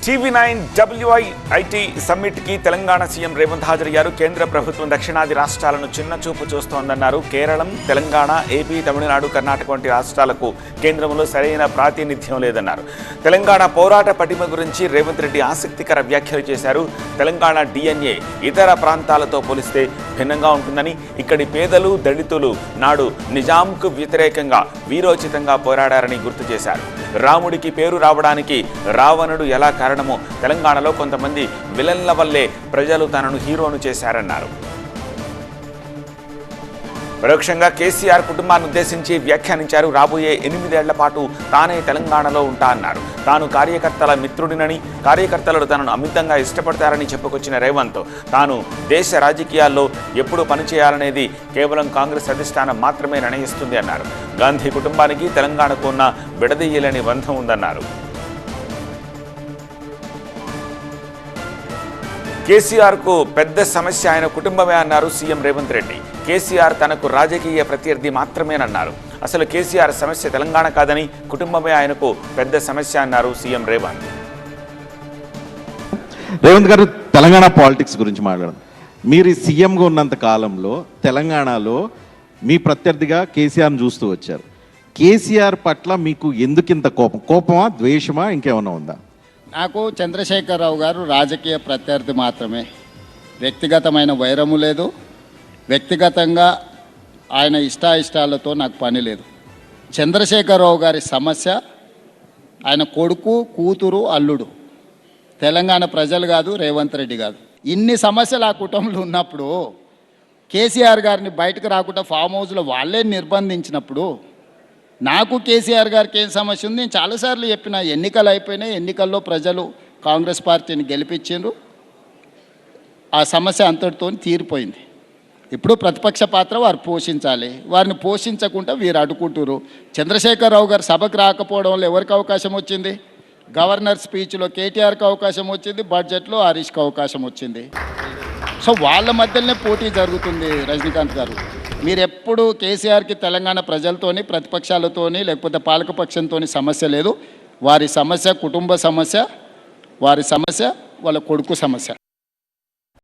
TV9 WIIT summit కి Telangana CM Revanth హాజరయ్యారు. కేంద్ర ప్రభుత్వం దక్షిణాది రాష్ట్రాలను చిన్న చూపు చూస్తోందన్నారు. కేరళం, తెలంగాణ, ఏపీ, తమిళనాడు, కర్ణాటక వంటి రాష్ట్రాలకు కేంద్రంలో సరైన ప్రాతినిధ్యం లేదన్నారు. తెలంగాణ పోరాట పటిమ గురించి రేవంత్ రెడ్డి ఆసక్తికర వ్యాఖ్యలు చేశారు. తెలంగాణ DNA ఇతర ప్రాంతాలతో పోలిస్తే భిన్నంగా ఉంటుందని, ఇక్కడి పేదలు, దళితులు నాడు నిజాంకు వ్యతిరేకంగా వీరోచితంగా పోరాడారని గుర్తు చేశారు. రాముడికి పేరు రావడానికి రావణుడు ఎలా కారణమో తెలంగాణలో కొంతమంది విలన్ల వల్లే ప్రజలు తనను హీరోను చేశారన్నారు. పరోక్షంగా కేసీఆర్ కుటుంబాన్ని ఉద్దేశించి వ్యాఖ్యానించారు. రాబోయే 8 ఏళ్ల పాటు తానే తెలంగాణలో ఉంటా అన్నారు. తాను కార్యకర్తల మిత్రుడినని, కార్యకర్తలు తనను అమితంగా ఇష్టపడతారని చెప్పుకొచ్చిన రేవంత్ తాను దేశ రాజకీయాల్లో ఎప్పుడు పనిచేయాలనేది కేవలం కాంగ్రెస్ అధిష్టానం మాత్రమే నిర్ణయిస్తుంది అన్నారు. గాంధీ కుటుంబానికి తెలంగాణకు ఉన్న విడదీయలేని బంధం ఉందన్నారు. కేసీఆర్కు పెద్ద సమస్య ఆయన కుటుంబమే అన్నారు సీఎం రేవంత్ రెడ్డి. కేసీఆర్ తనకు రాజకీయ ప్రత్యర్థి మాత్రమేనన్నారు. అసలు కేసీఆర్ సమస్య తెలంగాణ కాదని, కుటుంబమే ఆయనకు పెద్ద సమస్య అన్నారు సీఎం రేవంత్. రేవంత్ గారు, తెలంగాణ పాలిటిక్స్ గురించి మాట్లాడడం. మీరు సీఎంగా ఉన్నంత కాలంలో తెలంగాణలో మీ ప్రత్యర్థిగా కేసీఆర్ని చూస్తూ వచ్చారు. కేసీఆర్ పట్ల మీకు ఎందుకింత కోపమా, ద్వేషమా, ఇంకేమన్నా ఉందా? నాకు చంద్రశేఖరరావు గారు రాజకీయ ప్రత్యర్థి మాత్రమే. వ్యక్తిగతమైన వైరము లేదు. వ్యక్తిగతంగా ఆయన ఇష్టాయిష్టాలతో నాకు పని లేదు. చంద్రశేఖరరావు గారి సమస్య ఆయన కొడుకు, కూతురు, అల్లుడు. తెలంగాణ ప్రజలు కాదు, రేవంత్ రెడ్డి కాదు. ఇన్ని సమస్యలు ఆ కుటుంబంలో ఉన్నప్పుడు కేసీఆర్ గారిని బయటకు రాకుండా ఫామ్ హౌస్లో వాళ్ళే నిర్బంధించినప్పుడు నాకు కేసీఆర్ గారికి ఏం సమస్య ఉంది? నేను చాలాసార్లు చెప్పిన, ఎన్నికలు అయిపోయినాయి, ఎన్నికల్లో ప్రజలు కాంగ్రెస్ పార్టీని గెలిపించారు. ఆ సమస్య అంతటితో తీరిపోయింది. ఇప్పుడు ప్రతిపక్ష పాత్ర వారు పోషించాలి. వారిని పోషించకుండా వీరు అడ్డుకుంటారు. చంద్రశేఖరరావు గారు సభకు రాకపోవడం వల్ల ఎవరికి అవకాశం వచ్చింది? గవర్నర్ స్పీచ్లో కేటీఆర్కి అవకాశం వచ్చింది, బడ్జెట్లో హరీష్కి అవకాశం వచ్చింది. సో వాళ్ళ మధ్యలోనే పోటీ జరుగుతుంది. రజనీకాంత్ గారు, మీరు ఎప్పుడు కేసీఆర్కి తెలంగాణ ప్రజలతోని, ప్రతిపక్షాలతోని, లేకపోతే పాలకపక్షంతో సమస్య లేదు. వారి సమస్య కుటుంబ సమస్య, వారి సమస్య వాళ్ళ కొడుకు సమస్య.